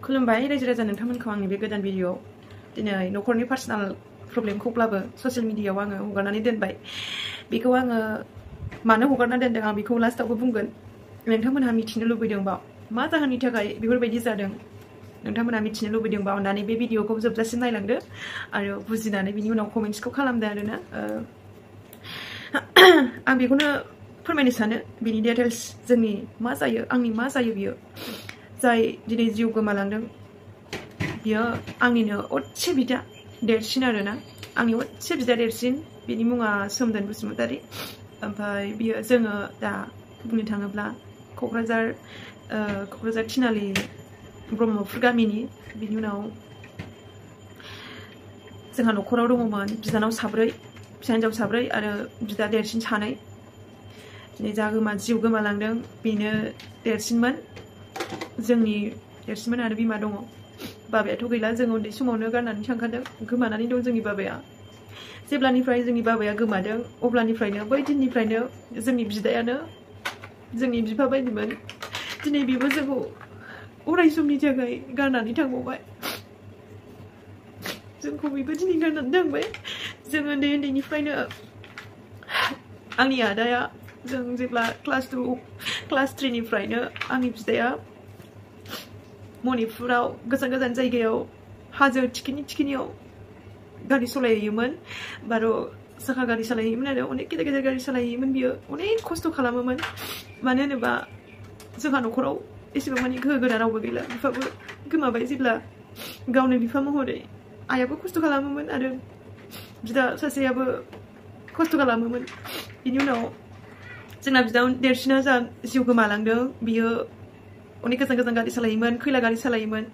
खुलुमबाय रायजो राजा नोंथांमोनखौ आंनि बे गोदान भिडिअ दिनै नखरनि पार्सनेल प्रब्लेमखौब्लाबो ससियेल मिडियायाव आङो हगारनानै दोनबाय बेखौ आङो मानो हगारना दोनदों आं बेखौ लास्टआवबो बुंगोन नोंथांमोनहा मिथिनो लुबैदोंबा मा जाहोननि थाखाय बेफोरबायदि जादों नोंथांमोनहा मिथिनो लुबैदोंबा अन्नानै बे भिडिअखौ जोबजासिम नायलांदो आरो बुजिनानै बिनि उनाव कमेन्ट्सखौ खालामदो आरोना आं बेखौनो फोरमायनो सानो बिनि डिटेल्स जोंनि मा जायो आंनि मा जायो बियो जाय दिनै जिउ गोमालांदों बियो आंनिनो असे बिदा देरसिन आरोना आंनि असे बिदा देरसिन बिनि मुङा सोमदोन बसुमतारी ओमफ्राय बियो जोङो दा बुंनो थाङोब्ला क'क्राझार थिनालि ब्रह्मपुर गामिनि बिनि उनाव जोंहा न'खराव दङमोन बिनानाव साब्रै फिसा हिन्जाव साब्रै आरो बिदा देरसिन सानै दिनै जा जिउ गोमालांदों बेनो देरसिनमोन जोंनि देरसिनमोन आरो बिमा दङ बाबायाथ' गैला जों उन्दै समावनो गारनानै थांखादों गोमानानै दं जोंनि बाबाया जेब्लानिफ्राय जोंनि बाबाया गोमादों अब्लानिफ्रायनो बै दिननिफ्रायनो जोंनि बिदायानो जोंनि बिफा बायदिमोन दिनै बेबो जोंखौ अराय समनि थाखाय गारनानै थांबावबाय जोंखौ बेबो दिनै गारनानै थांबाय जों उन्दै उन्दैनिफ्रायनो आंनि आदाया जों जेब्ला क्लास 2 क्लास 3 निफ्रायनो आंनि बिदाया मणिपुराव गोजान गोजान जायगायाव हाजो थिखिनियाव गारि सालायहैयोमोन 12 साखा गारि सालायहैयोमोन आरो अनेक गेदेर गेदेर गारि सालायहैयोमोन बियो अनेक खस्थ' खालामोमोन मानो होनोबा जोंहा न'खराव एसेबां मानि गोहो गोरा रावबो गैला बिफाबो गोमाबाय जेब्ला गावनो बिफा महरै आइयाबो खस्थ' खालामोमोन आरो बिदा सासेयाबो खस्थ' खालामोमोन बिनि उनाव जोंना बिदा देरसिना जा जिउ गोमालांदों बियो अनेक गोजान गोजान गारि सालायोमोन खैला गारि सालायोमोन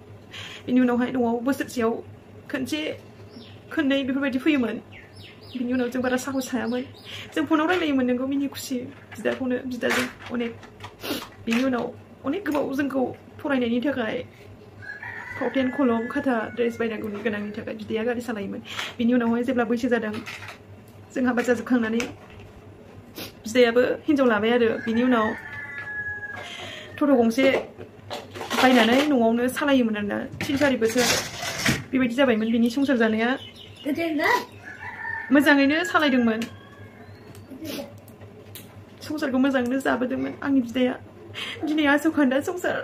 बिनि उनावहाय न'आव बोसोरसेयाव खनसे खननै बेफोरबायदि फैयोमोन बिनि उनाव जों बारा साहस हायामोन जों फनाव रायलायोमोन नोंगौ मिनि खुसि बिदाजों अनेक बिनि उनाव अनेक गोबाव जोंखौ फरायनायनि थाखाय फावथेन कलम खाथा ड्रेस बायनांगौनि गोनांनि थाखाय बिदाया गारि सालायोमोन बिनि उनावहाय जेब्ला बैसो जादों जों हाबा जाजोबखांनानै बिदायाबो हिन्जाव लाबाय आरो बिनि उनाव टट' गंसे बायनानै न'आवनो सालायोमोन आरोना 3-4 बोसोर बेबायदि जाबायमोन बिनि संसार जानाया मोजाङैनो सालायदोंमोन संसारखौ मोजाङैनो जाबोदोंमोन आंनि बिदाया दिनै आसौखान्दा संसार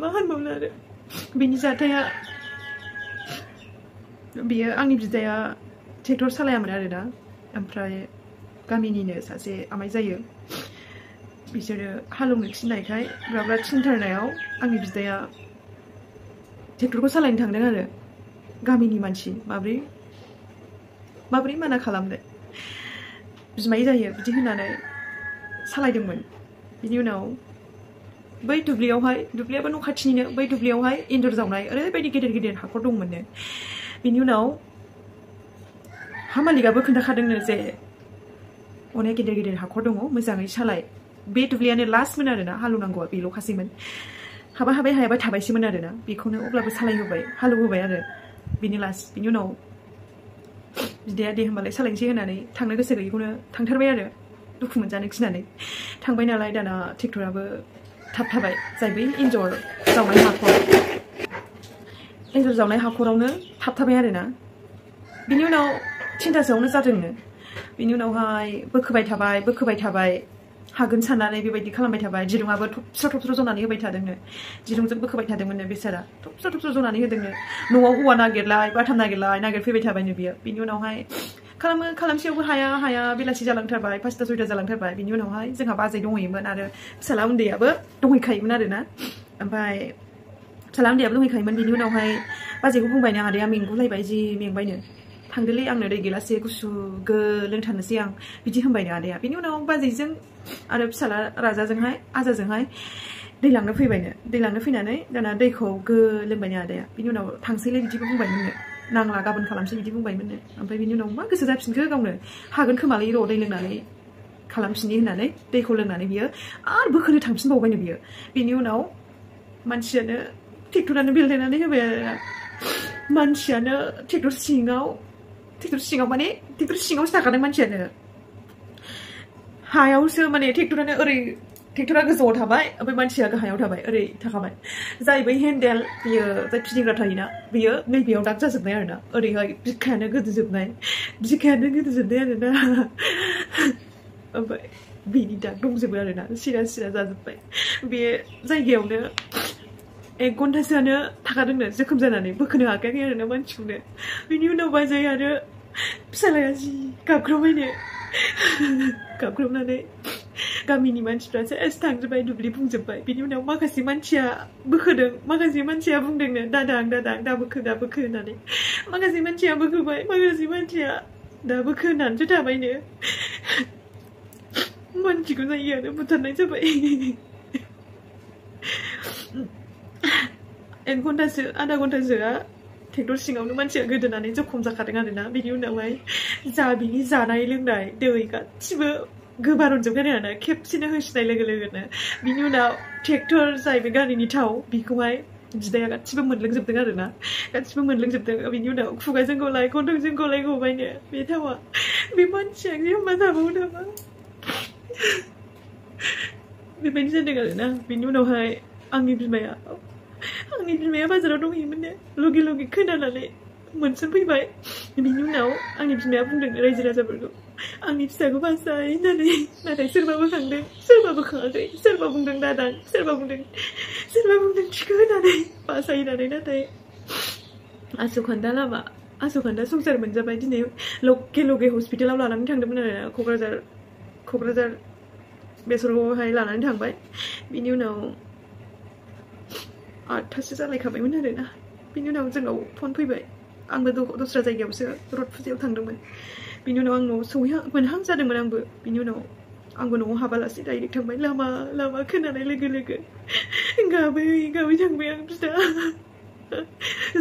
मा होनबावनो आरो बिनि जाथाया बियो आंनि बिदाया ट्रेक्टर सालायामोन आरोना ओमफ्राय गामिनिनो सासे आमाइ जायो बिसोरो हालेवनो थिननायखाय ब्राब्रा थिनथारनायाव आंनि बिदाया ट्रेक्टरखौ सालायनो थांदों आरो गामिनि मानसि माब्रै माना खालामनो बिमाय जायो बिदि होननानै सालायदोंमोन बिनि उनाव बै दुब्लियाबो न' खाथिनिनो बै दुब्लियावहाय एन्जर जावनाय ओरैबायदि गेदेर गेदेर हाखर दंमोननो बिनि उनाव हा मालिकआबो खोन्थाखादोंनो जे अनेक गेदेर गेदेर हाखर दङ मोजाङै सालाय बे दुब्लियानो लास्टमोन आरोना हालौनांगौआ बेल'खासैमोन हायाबा थाबायसोमोन आरोना बेखौनो अब्लाबो सालायहोबाय हालौहोबाय आरो बिनि लास्ट बिनि उनाव बिदाया दे होमबालाय सालायनोसै होननानै थांनो गोसो गैयैखौनो थांथारबाय आरो दुखु मोनजानो गिनानै थांबाय नालाय दाना ट्रेक्टराबो थाबथाबाय जाय बै एन्जर जावनाय हाखरावनो थाबथाबाय आरोना बिनि उनाव 3थासोआवनो जादोंनो बिनि उनावहाय बोखोबाय थाबाय हागोन साननानै बेबायदि खालामबाय थाबाय दिरुङाबो थबस्र' जनानै होबाय थादोंनो दिरुंजों बोखोबाय थादोंमोननो बेसारा थबस्र' जनानै होदोंनो न'आव औवा नागिरलाय बाथाम नागिरफैबाय थाबायनो बियो बिनि उनावहाय खालामसेयावबो हाया बेलासि जालांथारबाय 5-6 जालांथारबाय बिनि उनावहाय जोंहा बाजै दंहैयोमोन आरो फिसाला उन्दैयाबो दंहैखायोमोन आरोना ओमफ्राय फिसाला उन्दैयाबो दंहैखायोमोन बिनि उनावहाय बाजैखौ बुंबायनो आदैया मेंगुलायबाय जि मेंबायनो थांदोलै आंनो दै गिलाससे गुसु लोंथारनोसै आं बिदि होनबायनो आदैया बिनि उनाव बाजैजों आरो फिसाला राजाजोंहाय आजाजोंहाय दै लांनो फैनानै दाना दैखौ लोंबायनो आदैया बिनि उनाव थांसैलाय बिदिबो बुंबायमोननो नांला गाबोन खालामसै बिदि बुंबायमोननो ओमफ्राय बिनि उनाव मा गोसो जाफिनखो गावनो हागोन खोमालै र' दै लोंनानै खालामफिननि होननानै दैखौ लोंनानै बियो आरो बोखोनो थांफिनबावबायनो बियो बिनि उनाव मानसियानो ट्रेक्टरानो बेलथायनानै होबाय आरो मानसियानो ट्रेक्टर सिङाव माने ट्रेक्टर सिङावसो थाखादों मानसियानो हायावसो माने ट्रेक्टरानो ओरै ट्रेक्टरा गोजौआव थाबाय ओमफ्राय मानसिया गाहायाव थाबाय ओरै थाखाबाय जाय बै हेन्डेल बियो जाय फिदिंग्रा थायोना बियो नैबेयाव दाग जाजोबनाय आरोना ओरैहाय बिखायानो गोदोजोबनाय आरोना ओमफ्राय बेनि दाग दंजोबो आरोना सिरा जाजोब्बाय बे जायगायावनो 1 घन्टासोआनो थाखादोंनो जोखोम जानानै बोखोनो हाखायाखै आरोना मानसिखौनो बिनि उनाव बाजै आरो फिसालाया जि गाबख्रावनानै गामिनि मानसिफ्रा सेस थांजोब्बाय दुब्लि बुंजोब्बाय बिनि उनाव माखासे मानसिया बोखोदों माखासे मानसिया बुंदोंनो दादां दा बोखो होननानै माखासे मानसिया बोखोबाय माखासे मानसिया दा बोखो होननानैसो थाबायनो मानसिखौ जायगायानो बुथारनाय जाबाय 1 घन्टासो आधा घन्टासोआ ट्रेक्टर सिङावनो मानसिया गोदोनानै जखम जाखादों आरोना बिनि उनावहाय बिनि जानाय लोंनाय दै गासिबो गोबारनजोबखादों आरोना खेबसेनो होसिनाय लोगोनो बिनि उनाव ट्रेक्टर जाय बे गारिनि थाव बेखौहाय बिदाया गासिबो मोनलोंजोबदों आरोना बिनि उनाव खुगाजों गलाय गन्थंजों गलाय गबायनो बे थावा बे मानसिया होमबा थाबावो नामा बेबायदि जादों आरोना बिनि उनावहाय आंनि बिमाया बाजाराव दंहैयोमोननो लगे खोनानानै मोनसोमफैबाय बिनि उनाव आंनि बिमाया बुंदों रायजो राजाफोरखौ आंनि फिसाखौ बासाय होननानै नाथाय सोरबा बोखांदों सोरबा बोखाङाखै सोरबा बुंदों दादां सोरबा बुंदों थिखो होनानै बासाय होनानै नाथाय आस'खान्दा संसार मोनजाबाय दिनै लगे हस्पिटालाव लानानै थांदोंमोन आरोना क'क्राझार बेसरगावआवहाय लानानै थांबाय बिनि उनाव 8थासो जालायखाबायमोन आरोना बिनि उनाव जोंनाव फन फैबाय आंबो दस्रा जायगायावसो रथ फुजायाव थांदोंमोन बिनि उनाव आं न'आव मोनहां जादोंमोन आंबो बिनि उनाव आंबो न'आव हाबालासे डाइरेक्ट थांबाय लामा खोनानाय लोगो गाबै थांबाय आं बिदा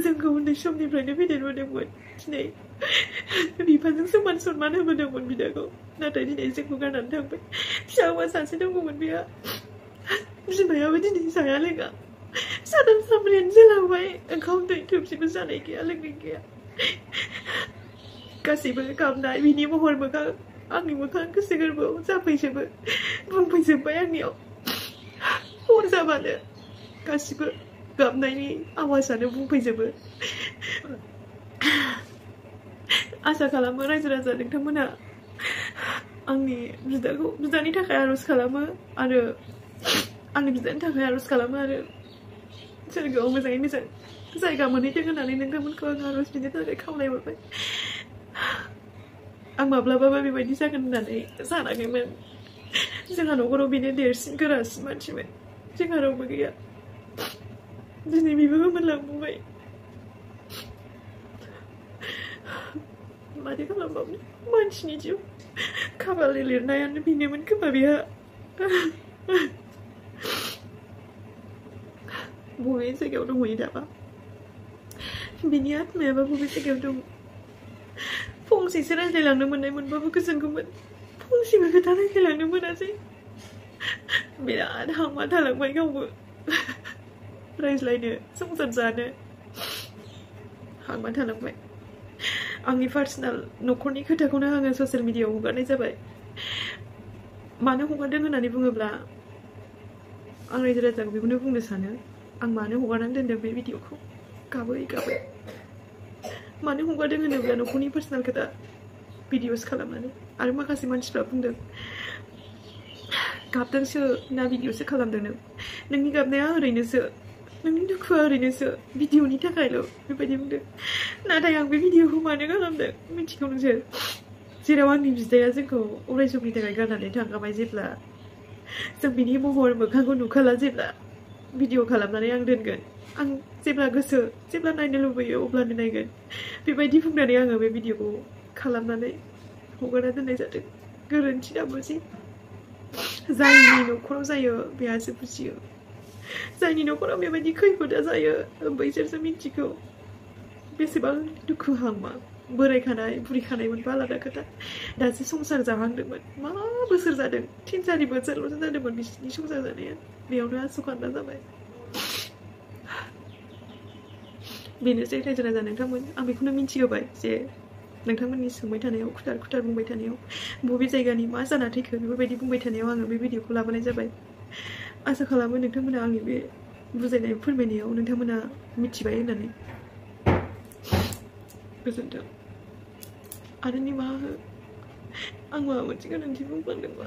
जोंखौ उन्दै समनिफ्रायनो फेदेरबोदोंमोन दिनै बिफाजों सनमान होबोदोंमोन बिदाखौ नाथाय दिनै जोंखौ गारनानै थांबाय फिसा हौवा सासे दंमोन बेहा बिमायाबो दिनै जाया लोङा सादान सामब्रायानो जालांबाय ओंखाम दै थोबसेबो जानाय गैया लोंनाय गैया गासैबो गाबनाय बिनि महर मोखां आंनि मोखां गोसो गोरबोआव जाफैजोबो बुंफैजोब्बाय आंनियाव हर जाबानो गासिबो गाबनायनि आवाजानो बुंफैजोबो आसा खालामो रायजो राजा नोंथांमोना आंनि बिदानि थाखाय आरज खालामो आरो आंनि बिदानि थाखाय आरज खालामो आरो सोरगोआव मोजाङै मोजां जायगा मोनहैथों होननानै नोंथांमोनखौ आं आरज बिनो थाखाय खावलायहरबाय आं माब्लाबाबो बेबायदि जागोन होननानै सानाखैमोन जोंहा न'खराव बेनो देरसिन गोरासिन मानसिमोन जोंहा रावबो गैया दिनै बेबो गोमोरलांबाय माथो खालामबावनो मानसिनि जिउ खाफालनि लिरनायानो बेनोमोन खोमा बेहा बबे जायगायाव दंहैयो दाबा बिनि आत्मायाबा बबे जायगायाव दं फंसेसो रायज्लायलांनो मोननाय मोनबाबो गोजोनगौमोन फंसेबो खोथा रायज्लायलांनो मोनासै बिराद हांमा थालांबाय गावबो रायज्लायनो संसार जानो हांमा थालांबाय आंनि पार्सनेल न'खरनि खोथाखौनो आङो ससियेल मिडियायाव हगारनाय जाबाय मानो हगारदों होननानै बुङोब्ला आं रायजो राजाखौ बेखौनो बुंनो सानो आं मानो हगारनानै दोनदों बे भिडिअखौ गाबै मानो हगारदों होनोब्ला न'खरनि पार्सनेल खोथा भिडिअस खालामनानै आरो माखासे मानसिफ्रा बुंदों गाबदोंसो ना भिडिअसो खालामदों नोंनि गाबनाया ओरैनोसो नोंनि दुखुआ ओरैनोसो भिडिअनि थाखायल' बेबायदि बुंदों नाथाय आं बे भिडिअखौ मानो खालामदों मिथिगौ नोंसोर जेराव आंनि बिदाया जोंखौ अराय समनि थाखाय गारनानै थांखाबाय जेब्ला जों बिनि महर मोखांखौ नुखाला जेब्ला भिडिअ खालामनानै आं दोनगोन आं जेब्ला नायनो लुबैयो अब्लानो नायगोन बेबायदि बुंनानै आङो बे भिडिअखौ खालामनानै हगारना दोननाय जादों गोरोन्थि दाबुजि जायनि न'खराव जायो बेहासो बुजियो जायनि न'खराव बेबायदि खैफोदा जायो बैसोरसो मिथिगौ बेसेबां दुखु हांमा बोरायखानाय बुरिखानाय मोनबा आलादा खोथा दासो संसार जाहांदोंमोन मा बोसोर जादों 3-4 बोसोरल'सो जादोंमोन बिसिनि संसार जानाया बेयावनो आस'खान्दा जाबाय बेनोसै रायजो राजा नोंथांमोन आं बेखौनो मिथिहोबाय जे नोंथांमोननि सोंबाय थानायाव खुथार बुंबाय थानायाव बबे जायगानि मा जाना थैखो बेफोरबायदि बुंबाय थानायाव आङो बे भिडिअखौ लाबोनाय जाबाय आसा खालामो नोंथांमोना आंनि बे बुजायनाय फोरमायनायाव नोंथांमोना मिथिबाय होननानै गोजोनथों आरो निमाहा हो आं माबा मोनसे गोरोन्थि बुंफ्लांदोंबा